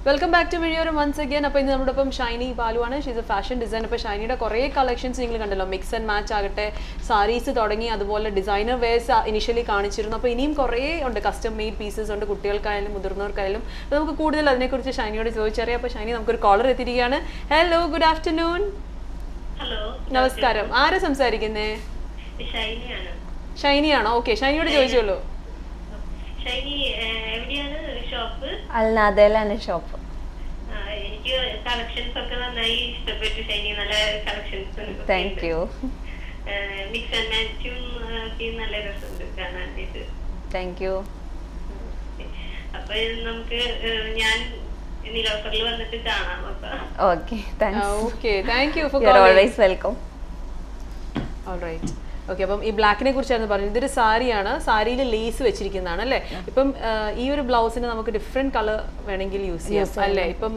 Welcome back to video once again. അപ്പോൾ ഇന്ന് നമ്മുടെ ഒപ്പം ഷൈനി പാലുവാണ്. She's a fashion design. അപ്പോൾ ഷൈനിയുടെ കുറേ കളക്ഷൻസ് നിങ്ങൾ കണ്ടല്ലോ, മിക്സ് ആൻഡ് മാച്ച് ആകട്ടെ, സാരീസ് തുടങ്ങി, അതുപോലെ ഡിസൈനർ വെയർസ് ഇനിഷ്യലി കാണിച്ചിരുന്നു. അപ്പോൾ ഇനിയും കുറേ ഉണ്ട്, കസ്റ്റം മെയ്ഡ് പീസസ് ഉണ്ട്, കുട്ടികൾക്കായാലും മുതിർന്നവർക്കായാലും. അപ്പോൾ നമുക്ക് കൂടുതൽ അതിനെക്കുറിച്ച് ഷൈനിയോട് ചോദിച്ചറിയാം. അപ്പോൾ ഷൈനി, നമുക്കൊരു കോളർ എത്തിയിരിക്കുകയാണ്. Hello, good afternoon. ഹലോ, നമസ്കാരം. ആരാ സംസാരിക്കുന്നേ? ഷൈനിയാണോ? ഓക്കെ, ഷൈനിയോട് ചോദിച്ചോളൂ. ഷൈനി, എവിടെയാണ് ഷോപ്പ്? അൽനാദയിലാണ് ഷോപ്പ്. എനിക്ക് കളക്ഷൻസ് ഒക്കെ നന്നായി ഇഷ്ടപ്പെട്ടു ഷൈനി. നല്ല collections. Thank you. Mix and മാച്ചും നല്ല രസമുണ്ട് കാണാനായിട്ട്. Thank you. അപ്പൊ നമുക്ക് ഞാൻ നിലോഫറിൽ വന്നിട്ട് കാണാം. അപ്പൊ okay, thanks. Okay, thank you for you are calling. Always welcome. Alright. Okay, അപ്പം ഈ ബ്ലാക്കിനെ കുറിച്ചായിരുന്നു പറഞ്ഞത്. ഇതൊരു സാരിയാണ്, സാരിയിൽ ലേസ് വെച്ചിരിക്കുന്നതാണ് അല്ലേ? ഇപ്പം ഈ ഒരു ബ്ലൗസിന് നമുക്ക് ഡിഫറെന്റ് കളർ വേണമെങ്കിൽ യൂസ് ചെയ്യാം അല്ലേ? ഇപ്പം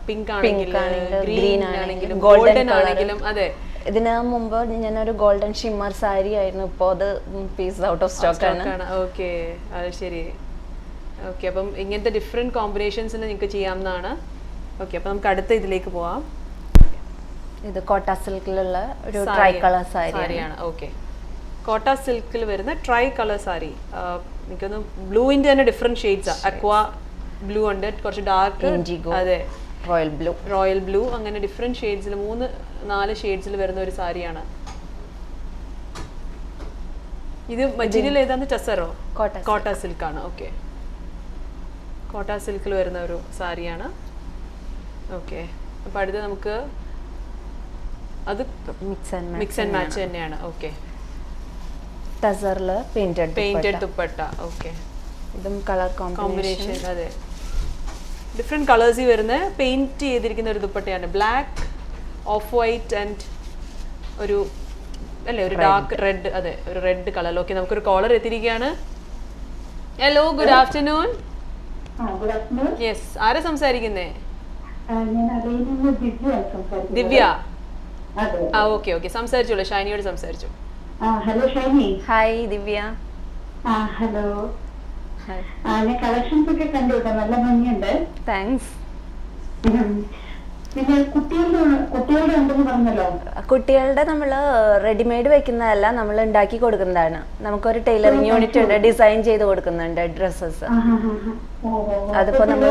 പിങ്ക് ആണെങ്കിലും ഗ്രീൻ ആണെങ്കിലും ഗോൾഡൻ ആണെങ്കിലും. അതെ, ഇതിന് മുമ്പ് ഞാനൊരു ഗോൾഡൻ ഷിമ്മർ സാരി ആയിരുന്നു, ഇപ്പോൾ അത് പീസ് ഔട്ട് ഓഫ് സ്റ്റോക്ക് ആണ്. ഓക്കെ, അത് ശരി. ഓക്കെ, അപ്പം ഇങ്ങനത്തെ ഡിഫറെന്റ് കോമ്പിനേഷൻസിന് നിങ്ങൾക്ക് ചെയ്യാവുന്നതാണ്. ഓക്കെ, അപ്പം നമുക്ക് അടുത്ത ഇതിലേക്ക് പോവാം. ഇത് കോട്ട സിൽക്കിലുള്ള ഒരു ട്രൈ കളർ സാരിയാണ്. ഓക്കെ, കോട്ട സിൽക്കിൽ വരുന്ന ട്രൈ കളർ സാരി. എനിക്കൊന്ന് ബ്ലൂവിന്റെ തന്നെ ഡിഫറെന്റ് ഷെയ്ഡ്സ്. അക്വ ബ്ലൂ ഉണ്ട്, കുറച്ച് ഡാർക്ക് ഇൻഡിഗോ, അതെ, റോയൽ ബ്ലൂ, അങ്ങനെ ഡിഫറെന്റ് ഷെയ്ഡ്സിൽ 3-4 ഷെയ്ഡ്സിൽ വരുന്ന ഒരു സാരിയാണ്. ഇത് മെറ്റീരിയൽ ഏതാന്ന്? ടസറോ? കോട്ട സിൽക്ക് ആണ്. ഓക്കെ, കോട്ട സിൽക്കിൽ വരുന്ന ഒരു സാരിയാണ്. ഓക്കെ, അപ്പൊ അടുത്ത് നമുക്ക് അത് മിക്സ് ആൻഡ് മാച്ച് തന്നെയാണ്. ഓക്കെ, ടസറില് പെയിന്റഡ് ദുപ്പട്ട. ഓക്കെ, ഇതും കളർ കോമ്പിനേഷൻ. അതെ, ഡിഫറെന്റ് കളേഴ്സിൽ വരുന്ന പെയിന്റ് ചെയ്തിരിക്കുന്ന ഒരു ദുപ്പട്ടയാണ്. ബ്ലാക്ക്, ഓഫ് വൈറ്റ് ആൻഡ് ഒരു അല്ലേ, ഒരു ഡാർക്ക് റെഡ്. അതെ, ഒരു റെഡ് കളർ. ഓക്കെ, നമുക്കൊരു കോളർ എത്തിയിരിക്കുകയാണ്. Hello, good afternoon. യെസ്, ആരാ സംസാരിക്കുന്നേ? ദിവ്യ. ആ, ഓക്കെ ഓക്കെ, സംസാരിച്ചോളൂ, ഷൈനിയോട് സംസാരിച്ചു. ഹലോ ഷൈനി. ഹായ് ദിവ്യ. ഹലോ. ഞാൻ കളക്ഷൻസ് ഒക്കെ കണ്ടു കേട്ടോ, നല്ല ഭംഗിയുണ്ട്. താങ്ക്സ്. പിന്നെ കുട്ടികളുടെ ഉണ്ടെന്ന് പറഞ്ഞല്ലോ. കുട്ടികളുടെ നമ്മൾ റെഡിമെയ്ഡ് വെക്കുന്നതല്ല, നമ്മൾ ഉണ്ടാക്കി കൊടുക്കുന്നതാണ്. നമുക്കൊരു ടൈലറിംഗ് യൂണിറ്റ് ഉണ്ട്, ഡിസൈൻ ചെയ്ത് കൊടുക്കുന്നുണ്ട് ഡ്രസ്സസ്. അതിപ്പോ നമ്മൾ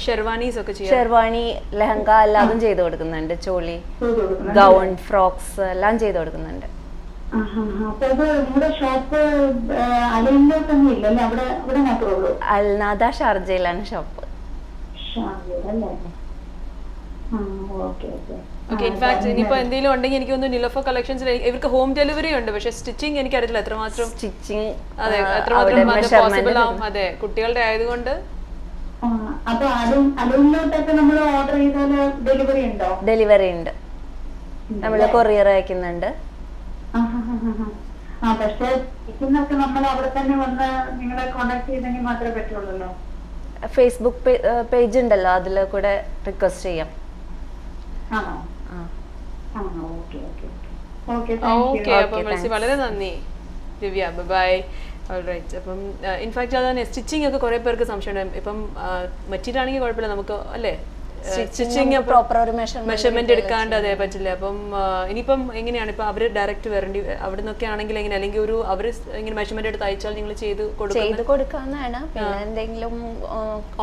ഷെർവാനീസ് ഒക്കെ ഷെർവാണി, ലെഹങ്ക എല്ലാതും ചെയ്ത് കൊടുക്കുന്നുണ്ട്. ചോളി, ഗൗൺ, ഫ്രോക്സ് എല്ലാം ചെയ്ത് കൊടുക്കുന്നുണ്ട്. അൽനാദ ഷാർജയിലാണ് ഷോപ്പ്. ഓക്കെ, ഇൻഫാക്ട് ഇനിയിപ്പോ എന്തെങ്കിലും ഉണ്ടെങ്കിൽ എനിക്ക് തോന്നുന്നു നിലോഫർ കളക്ഷൻസിൽ ഇവർക്ക് ഹോം ഡെലിവറി ഉണ്ട്. പക്ഷെ സ്റ്റിച്ചിങ് എനിക്കറിയില്ല എത്രമാത്രം സ്റ്റിച്ചിങ്, അതെ, എത്രമാത്രം പോസിബിൾ ആവും. അതെ, കുട്ടികളുടെ ആയതുകൊണ്ട്. ഡെലിവറി ഉണ്ട്, നമ്മൾ കൊറിയർ അയക്കുന്നുണ്ട്. ഫേസ്ബുക്ക് പേജ് ഉണ്ടല്ലോ, അതിൽ കൂടെ റിക്വസ്റ്റ് ചെയ്യാം. ഓക്കെ, അപ്പം വളരെ നന്ദി ദിവ്യ. ബൈ. ഓൾറൈറ്റ്. അപ്പം ഇൻഫാക്ട് അതാണ്, സ്റ്റിച്ചിങ് ഒക്കെ കുറെ പേർക്ക് സംശയമുണ്ട്. ഇപ്പം മെറ്റീരിയൽ ആണെങ്കിൽ കുഴപ്പമില്ല, നമുക്ക് അല്ലേ സ്റ്റിച്ചിങ് പ്രോപ്പർ ഒരു മെഷർമെന്റ് എടുക്കാണ്ട് അതേ പറ്റില്ല. അപ്പം ഇനിയിപ്പം എങ്ങനെയാണ് ഇപ്പൊ അവര് ഡയറക്റ്റ് വരേണ്ടി അവിടെ നിന്നൊക്കെ ആണെങ്കിൽ എങ്ങനെ, അല്ലെങ്കിൽ ഒരു അവര് ഇങ്ങനെ മെഷർമെന്റ് എടുത്ത് അയച്ചാൽ നിങ്ങൾ ചെയ്ത് കൊടുക്കാന്നാണ്. പിന്നെ എന്തെങ്കിലും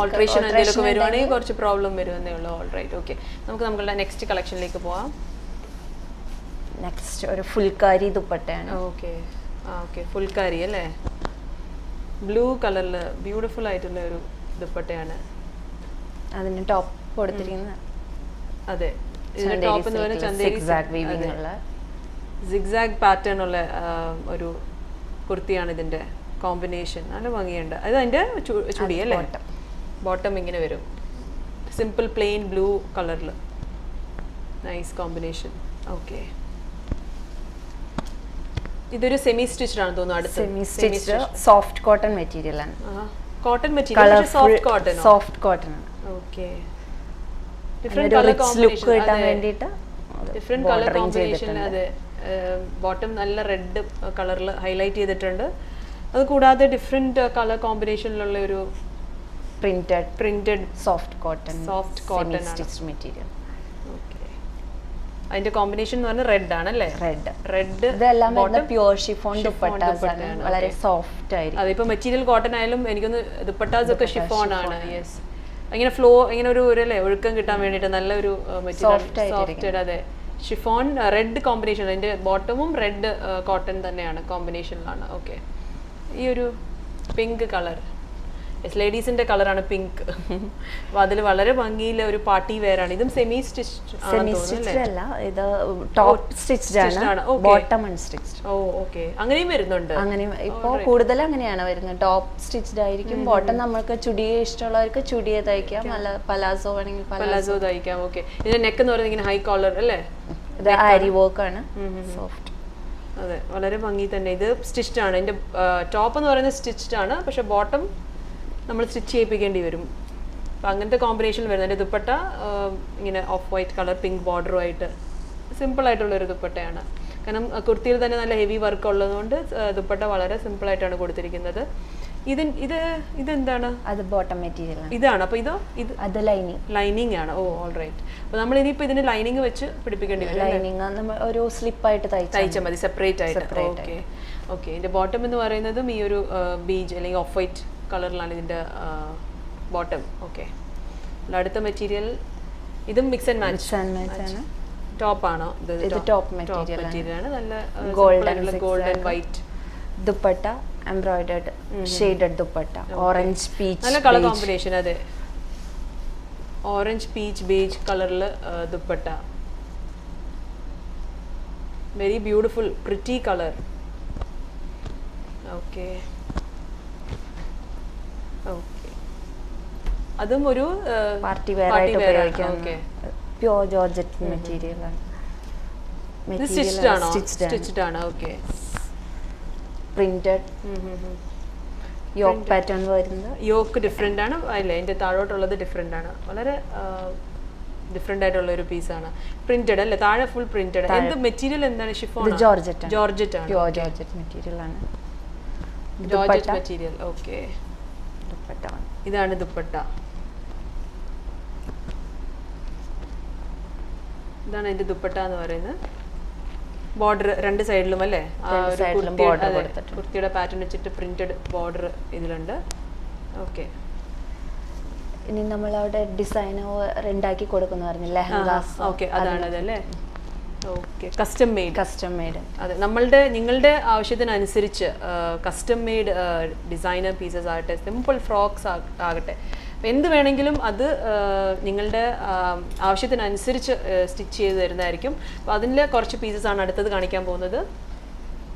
ഓൾട്രേഷൻ എന്തെങ്കിലുമൊക്കെ വരുവാണെങ്കിൽ കുറച്ച് പ്രോബ്ലം വരുമെന്നേ ഉള്ളൂ. ഓൾറൈറ്റ്. ഓക്കെ, നമുക്ക് നമ്മളുടെ നെക്സ്റ്റ് കളക്ഷനിലേക്ക് പോവാം. നെക്സ്റ്റ് ഒരു ഫുൾക്കാരി ദുപ്പട്ടയാണ്. ഓക്കെ, ഓക്കെ, ഫുൾക്കാരി അല്ലേ, ബ്ലൂ കളറിൽ ബ്യൂട്ടിഫുൾ ആയിട്ടുള്ള ഒരു ദുപ്പട്ടയാണ്. അതിന് ടോപ്പ് കൊടുത്തിരിക്കുന്നത് അതെ, ഇതിന്റെ ടോപ്പ് എന്ന് പറയുന്നത് ചന്ദേരി സിഗ്സാഗ് പാറ്റേൺ ഉള്ള ഒരു കുർത്തിയാണ്. ഇതിന്റെ കോമ്പിനേഷൻ നല്ല ഭംഗിയുണ്ട്. അത് അതിന്റെ ചുടി അല്ലേ, ബോട്ടം ഇങ്ങനെ വരും, സിമ്പിൾ പ്ലെയിൻ ബ്ലൂ കളറിൽ. Nice combination. ഓക്കെ, ഇതൊരു സെമി സ്റ്റിച്ച്ഡ് ആണ് തോന്നുന്നു. അടുത്ത semi stitched soft cotton material ആണ്. Cotton material, soft cotton. Soft cotton ആണ്. ഓക്കെ, ഡിഫറെന്റ് കളർ കോമ്പിനേഷൻ കിട്ടാൻ വേണ്ടിയിട്ട് ഡിഫറെന്റ് കളർ കോമ്പിനേഷൻ. അതെ, ബോട്ടം നല്ല റെഡ് കളറിൽ ഹൈലൈറ്റ് ചെയ്തിട്ടുണ്ട്. അത് കൂടാതെ ഡിഫറെന്റ് കളർ കോമ്പിനേഷനിലുള്ള ഒരു പ്രിന്റഡ് സോഫ്റ്റ് കോട്ടൺ cotton ആണ്. Stitch material. അതിന്റെ കോമ്പിനേഷൻ എന്ന് പറഞ്ഞാൽ റെഡ് ആണല്ലേ? റെഡ് ഇതെല്ലാം പ്യൂർ ഷിഫോൺ ദുപ്പട്ടാസ് ആണ്, വളരെ സോഫ്റ്റ് ആയിരിക്കും. അതിപ്പോ മെറ്റീരിയൽ കോട്ടൺ ആയാലും എനിക്കൊന്ന് ദുപ്പട്ടാസ് ഒക്കെ ഷിഫോൺ ആണ്. യെസ്, ഇങ്ങനെ ഫ്ലോ ഇങ്ങനെ ഒരു അല്ലേ ഒഴുക്കം കിട്ടാൻ വേണ്ടിയിട്ട് നല്ലൊരു മെറ്റീരിയൽ സോഫ്റ്റ്. അതെ, ഷിഫോൺ റെഡ് കോമ്പിനേഷൻ, അതിന്റെ ബോട്ടമും റെഡ് കോട്ടൺ തന്നെയാണ് കോമ്പിനേഷനിലാണ്. ഓക്കെ, ഈ ഒരു പിങ്ക് കളർ, ലേഡീസിന്റെ കളറാണ് പിങ്ക്. അപ്പൊ അതിൽ വളരെ ഭംഗിയിൽ ഒരു പാർട്ടി വെയർ ആണ്. ഇതും സെമി സ്റ്റിച്ച്ഡ് അല്ല, ഇത് ടോപ്പ് സ്റ്റിച്ച്ഡ് ആണ്, ബോട്ടം അൺസ്റ്റിച്ച്ഡ്. ഓ ഓക്കെ, അങ്ങനെയും വരുന്നുണ്ട്. അങ്ങനെ ഇപ്പോ കൂടുതൽ അങ്ങനെയാണ് വരുന്നത്. ടോപ്പ് സ്റ്റിച്ച്ഡ് ആയിരിക്കും, ബോട്ടം നമ്മൾക്ക് ചുടിയെ ഇഷ്ടമുള്ളവർക്ക് ചുടിയെ തയ്ക്കാം, അല്ല പലാസോ വേണമെങ്കിൽ പലാസോ തയ്ക്കാം. ഓക്കെ, ഇതിന്റെ നെക്ക് എന്ന് പറയുന്നത് ഇങ്ങനെ ഹൈ കോളർ അല്ലേ? ഇത് ആരി വർക്ക് ആണ്, സോഫ്റ്റ്. അതെ, വളരെ ഭംഗി തന്നെ. ഇത് സ്റ്റിച്ച്ഡ് ആണ്. ഇതിന്റെ ടോപ്പ് എന്ന് പറയുന്നത് സ്റ്റിച്ച്ഡ് ആണ്, പക്ഷെ ബോട്ടം നമ്മൾ സ്റ്റിച്ച് ചെയ്യിപ്പിക്കേണ്ടി വരും. അപ്പം അങ്ങനത്തെ കോമ്പിനേഷൻ വരുന്നത്. എൻ്റെ ദുപ്പട്ട ഇങ്ങനെ ഓഫ് വൈറ്റ് കളർ പിങ്ക് ബോർഡറുമായിട്ട് സിമ്പിൾ ആയിട്ടുള്ളൊരു ദുപ്പട്ടയാണ്. കാരണം കുർത്തിയിൽ തന്നെ നല്ല ഹെവി വർക്ക് ഉള്ളതുകൊണ്ട് ദുപ്പട്ട വളരെ സിമ്പിൾ ആയിട്ടാണ് കൊടുത്തിരിക്കുന്നത്. ഇതെന്താണ്? അത് ബോട്ടം മെറ്റീരിയൽ ഇതാണ്. അപ്പോൾ അത് ലൈനിങ് ആണ്. ഓ ഓൾ റൈറ്റ്. അപ്പോൾ നമ്മൾ ഇനിയിപ്പോൾ ഇതിന് ലൈനിങ് വെച്ച് പിടിപ്പിക്കേണ്ടി വരും. ലൈനിങ് ഒരു സ്ലിപ്പായിട്ട് തയ്ച്ചാൽ മതി, സെപ്പറേറ്റ് ആയിട്ട്. Okay okay. ഇതിൻ്റെ ബോട്ടം എന്ന് പറയുന്നതും ഈ ഒരു ബീജ് അല്ലെങ്കിൽ ഓഫ് വൈറ്റ് കളറിലാണ് ഇതിൻ്റെ ബോട്ടം. ഓക്കെ, അടുത്ത മെറ്റീരിയൽ ഇതും മിക്സ് ആൻഡ് മാച്ച് ടോപ്പാണോ? ഇത് ടോപ്പ് മെറ്റീരിയൽ ആണ്. നല്ല golden white dupatta, embroidered shaded dupatta, orange peach, നല്ല കളർ കോമ്പിനേഷൻ. അതെ, ഓറഞ്ച് പീച്ച് ബേജ് കളറിൽ dupatta, very beautiful pretty colour. Okay okay, അതും ഒരു പാർട്ടി വെയർ ആയിട്ട് ഉപയോഗിക്കാം. പ്യൂർ ജോർജറ്റ് മെറ്റീരിയൽ ആണ്. സ്റ്റിച്ച്ഡ് ആണ്. ഓക്കെ, പ്രിന്റഡ് യോക്ക് പാറ്റേൺ വരുന്നത്. യോക്ക് ഡിഫറെന്റ് ആണ് അല്ലേ? അതിന്റെ താഴോട്ടുള്ളത് ഡിഫറെന്റ് ആണ്. വളരെ ഡിഫറെന്റ് ആയിട്ടുള്ള ഒരു പീസാണ്. പ്രിന്റഡ് അല്ലേ? താഴെ ഫുൾ പ്രിന്റഡ്. എന്ത് മെറ്റീരിയൽ എന്താണ്? ഷിഫോൺ, ജോർജറ്റ് ആണ്. പ്യൂർ ജോർജറ്റ് മെറ്റീരിയൽ ആണ്. Georgette material. ഓക്കെ, ഇതാണ് ദുപ്പട്ട. ഇതാണ് അതിന്റെ ദുപ്പട്ട എന്ന് പറയുന്നത്. ബോർഡർ രണ്ട് സൈഡിലും അല്ലേ? കുർത്തിയുടെ പാറ്റേൺ വെച്ചിട്ട് പ്രിന്റഡ് ബോർഡർ ഇതിലുണ്ട്. ഓക്കെ, ഇനി നമ്മൾ അവിടെ ഡിസൈൻ ഉണ്ടാക്കി കൊടുക്കുന്ന പറഞ്ഞില്ലേ? ഓക്കെ, അതാണ് അതല്ലേ? Okay, custom made. അതെ, നിങ്ങളുടെ ആവശ്യത്തിനനുസരിച്ച് കസ്റ്റം മെയ്ഡ് ഡിസൈനർ പീസസ് ആകട്ടെ, സിമ്പിൾ ഫ്രോക്സ് ആകട്ടെ, എന്ത് വേണമെങ്കിലും അത് നിങ്ങളുടെ ആവശ്യത്തിനനുസരിച്ച് സ്റ്റിച്ച് ചെയ്ത് തരുന്നതായിരിക്കും. അപ്പോൾ അതിൻ്റെ കുറച്ച് പീസസ് ആണ് അടുത്തത് കാണിക്കാൻ പോകുന്നത്.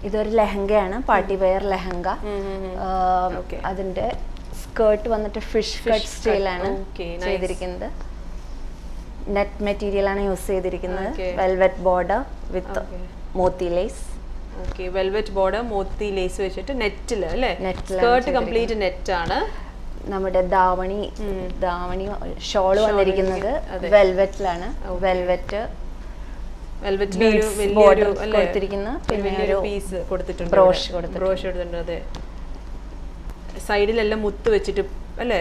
ഇതൊരു ലെഹങ്കയാണ്, പാർട്ടി വെയർ ലെഹങ്ക. അതിന്റെ സ്കേർട്ട് വന്നിട്ട് ഫിഷ് കട്ട് സ്റ്റൈലാണ് ചെയ്തിരിക്കുന്നത്. നെറ്റ് മെറ്റീരിയൽ ആണ് യൂസ് ചെയ്തിരിക്കുന്നത്. Velvet border with moti lace. Okay, velvet border moti lace വെച്ചിട്ട് നെറ്റിൽ അല്ലേ? സ്കേർട്ട് കംപ്ലീറ്റ് നെറ്റ് ആണ്. നമ്മുടെ ധാവണി ഷോള് വന്നിരിക്കുന്നത് വെൽവെറ്റിലാണ്. വെൽവെറ്റ് കൊടുത്തിരിക്കുന്ന പിന്നെ ഒരു പീസ് കൊടുത്തിട്ടുണ്ട്, ബ്രോഷ് കൊടുത്തിട്ടുണ്ട്. അതെ, സൈഡിലെല്ലാം മുത്ത് വെച്ചിട്ട് അല്ലേ?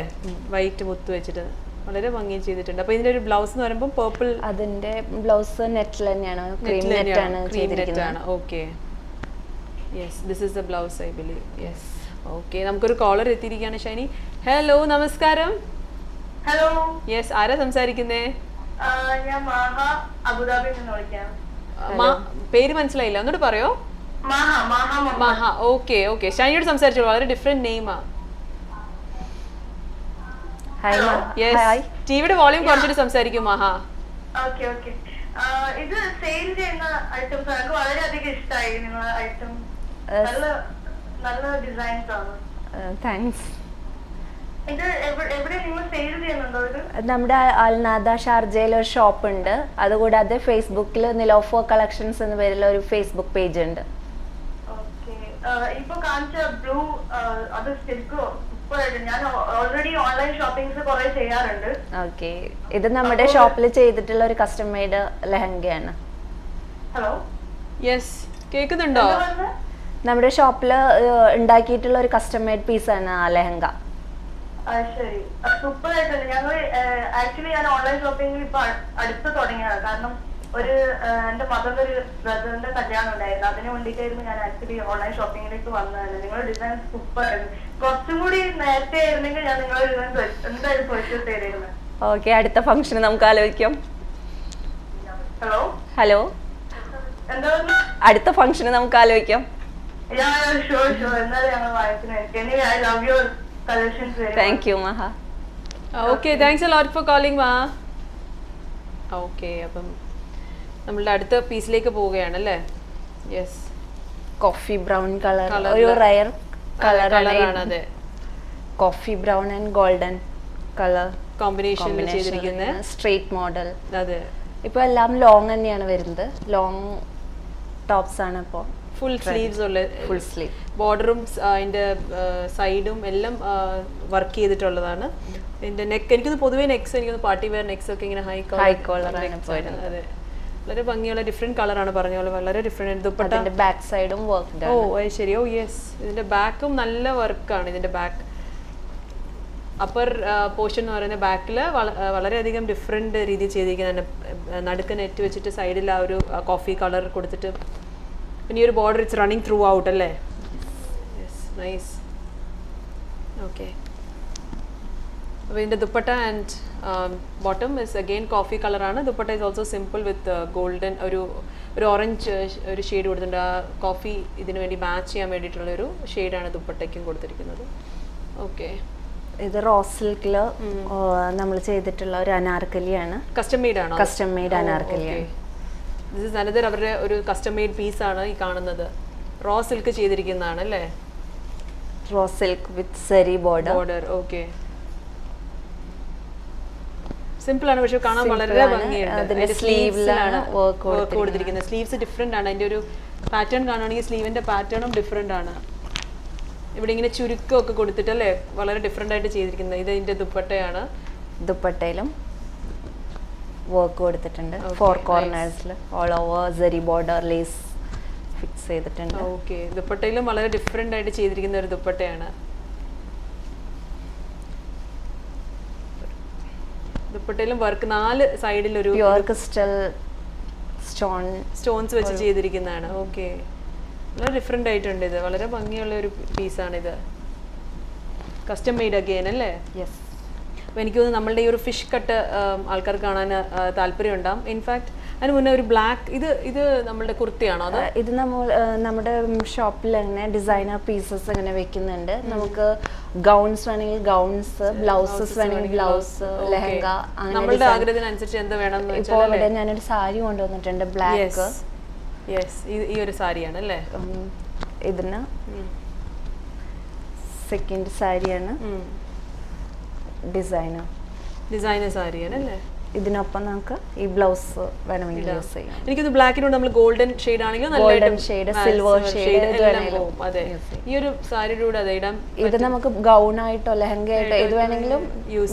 വൈറ്റ് മുത്ത് വെച്ചിട്ട് വളരെ ഭംഗി ചെയ്തിട്ടുണ്ട്. അപ്പൊ ഇതിന്റെ ഒരു ബ്ലൗസ് എന്ന് പറയുമ്പോൾ പേർപ്പിൾ. അതിന്റെ ബ്ലൗസ് നെറ്റിൽ തന്നെയാണ്, ക്രീം നെറ്റ് ആണ് ചെയ്തിരിക്കുന്നത്. Okay, yes, this is the blouse I believe. Yes, okay. നമുക്കൊരു കോളർ എത്തിയിരിക്കുകയാണ് ഷൈനി. ഹലോ, നമസ്കാരം. ഹലോ, യെസ്, ആരാ സംസാരിക്കുന്നേ? ഞാൻ മാഹ, അബുദാബിയിൽ നിന്ന് വിളിക്കാം. പേര് മനസ്സിലായില്ല, ഒന്നുകൂടെ പറയോ? മഹ. ഓക്കെ ഓക്കെ, ഷൈനിയോട് സംസാരിച്ചോളൂ. വളരെ ഡിഫറെന്റ് നെയിമാ. ടിവിയുടെ വോളിയം കുറച്ചിട്ട് സംസാരിക്കും മഹ. ഓക്കെ ഓക്കെ, ഇത് സെയിൽ ചെയ്യുന്ന ഐറ്റംസ് ആണ്. വളരെയധികം ഇഷ്ടമായി നിങ്ങളുടെ ഐറ്റം. നല്ല ഡിസൈൻസ് ആണ്. താങ്ക്സ്. ഇത് എവിടെ നിങ്ങൾ സെയിൽ ചെയ്യുന്നുണ്ടോ? ഇത് നമ്മുടെ അൽനാദ ഷാർജയിൽ ഒരു ഷോപ്പ് ഉണ്ട്. അതുകൂടാതെ ഫേസ്ബുക്കിൽ നിലോഫോ കളക്ഷൻസ് എന്ന പേരിൽ ഒരു ഫേസ്ബുക്ക് പേജ് ഉണ്ട്. ഓക്കെ, ഇപ്പൊ കാണിച്ച ബ്ലൂ അത് ശരിക്കും ഞാൻ ഓൾറെഡി ഓൺലൈൻ ഷോപ്പിംഗ്സ് കുറെ ചെയ്യാറുണ്ട്. ഓക്കെ, ഇത് നമ്മുടെ ഷോപ്പിൽ ചെയ്തിട്ടുള്ള ഒരു കസ്റ്റം മെയ്ഡ് ലെഹങ്കയാണ്. ഹലോ, യെസ്, കേൾക്കുന്നുണ്ടോ? നമ്മുടെ ഷോപ്പിൽ ഉണ്ടാക്കിയിട്ടുള്ള ഒരു കസ്റ്റം മെയ്ഡ് പീസാണ് ആ ലെഹങ്ക. ശരി, സൂപ്പർ ആയിട്ടുണ്ട്. ഞങ്ങൾ ആക്ച്വലി ഞാൻ ഓൺലൈൻ ഷോപ്പിംഗ് ഇപ്പൊ അടുത്ത് തുടങ്ങിയതാണ്. കാരണം ഒരു എന്റെ മദറിന്റെ ഒരു ബ്രദറിന്റെ കല്യാണം ഉണ്ടായിരുന്നു, അതിന് വേണ്ടിയിട്ടായിരുന്നു ഞാൻ ആക്ച്വലി ഓൺലൈൻ ഷോപ്പിംഗിലേക്ക് വന്നത്. നിങ്ങളുടെ ഡിസൈൻ സൂപ്പർ ആയിരുന്നു. കുറച്ചും കൂടി നേരത്തെ ആയിരുന്നെങ്കിൽ ഞാൻ നിങ്ങളുടെ ഡിസൈൻ എന്തായാലും പർച്ചേസ് ചെയ്തിരുന്നത്. ഓക്കെ, അടുത്ത ഫംഗ്ഷൻ നമുക്ക് ആലോചിക്കാം. ഹലോ ഹലോ, എന്താ പറഞ്ഞു? അടുത്ത ഫംഗ്ഷന് നമുക്ക് ആലോചിക്കാം. ഷുവർ ഷുവർ, എന്നാലും ഞങ്ങൾ വാങ്ങിക്കുന്നതായിരിക്കും. Anyway I love your collections very much. Thank you Maha. Okay, thanks a lot for calling മാ. ഓക്കെ, അപ്പം നമ്മളുടെ അടുത്ത പീസിലേക്ക് പോവുകയാണ് അല്ലേ? യെസ്, കോഫി ബ്രൗൺ കളർ, ഒരു റയർ കളറാണ്. അതെ, coffee brown and golden colour കോമ്പിനേഷനിൽ ചെയ്തിരിക്കുന്നത് സ്ട്രെയിറ്റ് മോഡൽ. അതെ, ഇപ്പൊ എല്ലാം ലോങ് തന്നെയാണ് വരുന്നത്. ലോങ് ടോപ്സ് ആണ് ഇപ്പോൾ. ഫുൾ സ്ലീവ്സ് ഉള്ള, ഫുൾ സ്ലീവ്, ബോർഡറും അതിന്റെ സൈഡും എല്ലാം വർക്ക് ചെയ്തിട്ടുള്ളതാണ്. ഇതിന്റെ നെക്ക്, എനിക്കൊന്ന് പൊതുവേ നെക്സ്, എനിക്കൊന്ന് പാർട്ടി വെയർ നെക്സ് ഒക്കെ ഇങ്ങനെ ഹൈ കോളർ ആണ്. അതെ, വളരെ ഭംഗിയുള്ള ഡിഫറെന്റ് കളറാണ് പറഞ്ഞ പോലെ, വളരെ ഡിഫറെന്റ്. ദുപ്പട്ട ബാക്ക് സൈഡും വർക്ക്. ഓ ശരി, ഓ യെസ്, ഇതിന്റെ ബാക്കും നല്ല വർക്കാണ്. ഇതിന്റെ ബാക്ക് അപ്പർ പോർഷൻ എന്ന് പറയുന്ന ബാക്കിൽ വളരെയധികം ഡിഫറെന്റ് രീതിയിൽ ചെയ്തിരിക്കുന്നതാണ്. നടുക്ക് നെറ്റ് വെച്ചിട്ട് സൈഡിൽ ആ ഒരു കോഫി കളർ കൊടുത്തിട്ട്, പിന്നെ ഈ ഒരു border it's running throughout അല്ലേ? Yes, nice. ഓക്കെ, അപ്പോൾ ഇതിൻ്റെ dupatta and bottom is again coffee കളറാണ്. Dupatta is also simple with golden ഒരു ഓറഞ്ച് ഒരു ഷെയ്ഡ് കൊടുത്തിട്ടുണ്ട്. ആ കോഫി ഇതിന് വേണ്ടി മാച്ച് ചെയ്യാൻ വേണ്ടിയിട്ടുള്ള ഒരു ഷെയ്ഡാണ് ദുപ്പട്ടയ്ക്കും കൊടുത്തിരിക്കുന്നത്. ഓക്കെ, ഇത് റോസ് സിൽക്കില് നമ്മൾ ചെയ്തിട്ടുള്ള ഒരു അനാർക്കലിയാണ്. കസ്റ്റം മെയ്ഡ് ആണോ? കസ്റ്റം മെയ്ഡ് അനാർക്കലിയാണ്. ദിസ് ഇസ് അനദർ അവരുടെ ഒരു കസ്റ്റം മെയ്ഡ് പീസാണ് ഈ കാണുന്നത്. റോ സിൽക്ക് ചെയ്തിരിക്കുന്നതാണ് അല്ലേ? റോസ് സിൽക്ക് വിത്ത് സരി ബോർഡർ. ഓക്കെ, സിമ്പിൾ ആണ് പക്ഷെ കാണാൻ വളരെ ഭംഗിയുണ്ട്. സ്ലീവ്സിലാണ് വർക്ക് കൊടുത്തിരിക്കുന്നത്. സ്ലീവ്സ് ഡിഫറെന്റ് ആണ്. അതിന്റെ ഒരു പാറ്റേൺ കാണുകയാണെങ്കിൽ സ്ലീവിന്റെ പാറ്റേണും ഡിഫറെന്റ് ആണ്. ഇവിടെ ഇങ്ങനെ ചുരുക്കമൊക്കെ കൊടുത്തിട്ടല്ലേ വളരെ ഡിഫറെന്റ് ആയിട്ട് ചെയ്തിരിക്കുന്നത്. ഇത് ഇതിന്റെ ദുപ്പട്ടയാണ്. ദുപ്പട്ടയിലും വർക്ക് കൊടുത്തിട്ടുണ്ട്. 4 കോർണേഴ്സിൽ ഓൾ ഓവർ സരി ബോർഡർ ലേസ് ഫിക്സ് ചെയ്തിട്ടുണ്ട്. ഓക്കെ, ദുപ്പട്ടയിലും വളരെ ഡിഫറെന്റ് ആയിട്ട് ചെയ്തിരിക്കുന്ന ഒരു ദുപ്പട്ടയാണ്. ദുപ്പട്ടയിലും വർക്ക് 4 സൈഡിൽ ഒരു പ്യുവർ ക്രിസ്റ്റൽ സ്റ്റോൺസ് വെച്ച് ചെയ്തിരിക്കുന്നതാണ്. ഓക്കെ, വളരെ ഡിഫറെന്റ് ആയിട്ടുണ്ട്. ഇത് വളരെ ഭംഗിയുള്ള ഒരു പീസാണിത്. കസ്റ്റം മെയ്ഡ് അഗെയിൻ അല്ലേ? യെസ്. അപ്പോൾ എനിക്ക് തോന്നുന്നു നമ്മളുടെ ഈ ഒരു ഫിഷ് കട്ട് ആൾക്കാർ കാണാൻ താല്പര്യം ഉണ്ടാവും. ഇൻഫാക്ട് അതിന് മുന്നേ ഒരു ബ്ലാക്ക് ഇത് നമ്മളുടെ കുർത്തിയാണോ? അത് ഇത് നമ്മുടെ ഷോപ്പിൽ തന്നെ ഡിസൈനർ പീസസ് ഇങ്ങനെ വെക്കുന്നുണ്ട്. നമുക്ക് ഗൗൺസ് വേണമെങ്കിൽ ഗൗൺസ്, ബ്ലൗസസ് വേണമെങ്കിൽ ബ്ലൗസ്, ലെഹങ്ക, നമ്മളുടെ ആഗ്രഹത്തിനനുസരിച്ച് എന്താ വേണം. ഇപ്പോൾ ഇവിടെ ഞാനൊരു സാരി കൊണ്ടുവന്നിട്ടുണ്ട് ബ്ലാക്ക്. യെസ്, ഈ ഒരു സാരിയാണ് അല്ലേ? ഇതിന് സെക്കൻഡ് സാരിയാണ്. ഡിസൈനർ സാരിയാണ് അല്ലേ? ഇതിനൊപ്പം നമുക്ക് ഈ ബ്ലൗസ് വേണമെങ്കിൽ യൂസ് ചെയ്യാം. എനിക്കൊന്ന് ബ്ലാക്കിനോട് നമ്മൾ ഗോൾഡൻ ഷെയ്ഡ് ആണെങ്കിലും ഗോൾഡൻ ഷെയ്ഡ്, സിൽവർ ഷെയ്ഡ്, അതെ, ഈ ഒരു സാരിയുടെ കൂടെ അതെ ഇടാം. ഇത് നമുക്ക് ഗൗൺ ആയിട്ടോ ലെഹങ്ക ആയിട്ടോ ഏത് വേണമെങ്കിലും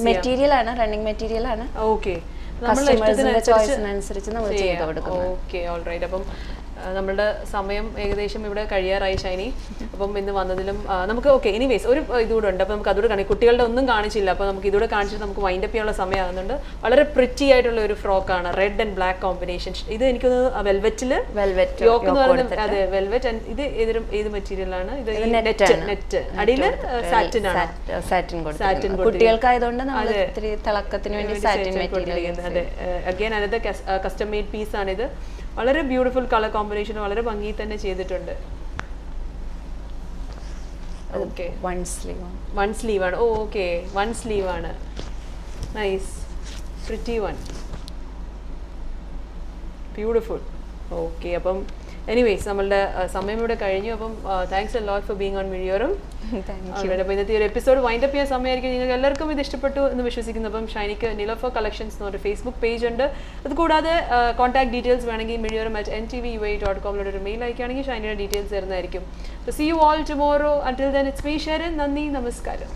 മെറ്റീരിയൽ ആണ്, റണ്ണിങ് മെറ്റീരിയൽ ആണ്. ഓക്കെ, ചോയ്സിനനുസരിച്ച് നമ്മൾ ചെയ്ത് കൊടുക്കും. Okay, all right. അപ്പം നമ്മളുടെ സമയം ഏകദേശം ഇവിടെ കഴിയാറായി ഷൈനി. അപ്പം ഇന്ന് വന്നതിലും നമുക്ക് ഓക്കെ എനിവേസ് ഒരു ഇതുകൂടെ ഉണ്ട്. അപ്പോൾ നമുക്ക് അതുകൂടെ കാണിക്കും. കുട്ടികളുടെ ഒന്നും കാണിച്ചില്ല, അപ്പോൾ നമുക്ക് ഇതുകൂടെ കാണിച്ചിട്ട് നമുക്ക് വൈൻഡ് അപ്പ് ചെയ്യാനുള്ള സമയമാകുന്നുണ്ട്. വളരെ പ്രിറ്റി ആയിട്ടുള്ള ഒരു ഫ്രോക്കാണ്, റെഡ് ആൻഡ് ബ്ലാക്ക് കോമ്പിനേഷൻ. ഇത് എനിക്കൊന്ന് വെൽവെറ്റിൽ യോക്ക് എന്ന് പറയുന്നത്, അതെ വെൽവെറ്റ്. ഇത് ഏത് മെറ്റീരിയലാണ്? ഇത് നെറ്റ്, അടിയിൽ സാറ്റിൻ ആണ്. സാറ്റിൻ കുട്ടികൾക്കായതുകൊണ്ട് നമ്മൾ ഇത്തിരി തിളക്കത്തിന് വേണ്ടി സാറ്റിൻ മെറ്റീരിയൽ. അതെ, again another custom made piece ആണിത്. വളരെ ബ്യൂട്ടിഫുൾ കളർ കോമ്പിനേഷൻ, വളരെ ഭംഗിയിൽ തന്നെ ചെയ്തിട്ടുണ്ട്. ഓക്കെ, വൺ സ്ലീവ് ആണ്. ഓക്കെ, വൺ സ്ലീവ് ആണ്. Nice, pretty one, beautiful. Okay, അപ്പം എനിവേസ് നമ്മളുടെ സമയം ഇവിടെ കഴിഞ്ഞു. അപ്പം thanks a lot for being on വീഡിയോറും. അപ്പോൾ ഇന്നത്തെ ഒരു എപ്പിസോഡ് വൈൻഡ് അപ്പ് ചെയ്യാൻ സമയമായിരിക്കും. നിങ്ങൾക്ക് എല്ലാവർക്കും ഇത് ഇഷ്ടപ്പെട്ടു എന്ന് വിശ്വസിക്കുന്നു. അപ്പം ഷൈനിക്ക് നിലോഫർ കളക്ഷൻസ് എന്ന് പറഞ്ഞൊരു ഫേസ്ബുക്ക് പേജ് ഉണ്ട്. അതുകൂടാതെ കോൺടാക്ട് ഡീറ്റെയിൽസ് വേണമെങ്കിൽ mediarum@ntvui.com ഒരു മെയിൽ അയക്കുകയാണെങ്കിൽ ഷൈനിയുടെ ഡീറ്റെയിൽസ് തരുന്നതായിരിക്കും. So see you all tomorrow. Until then it's me Sherin. നന്ദി, നമസ്കാരം.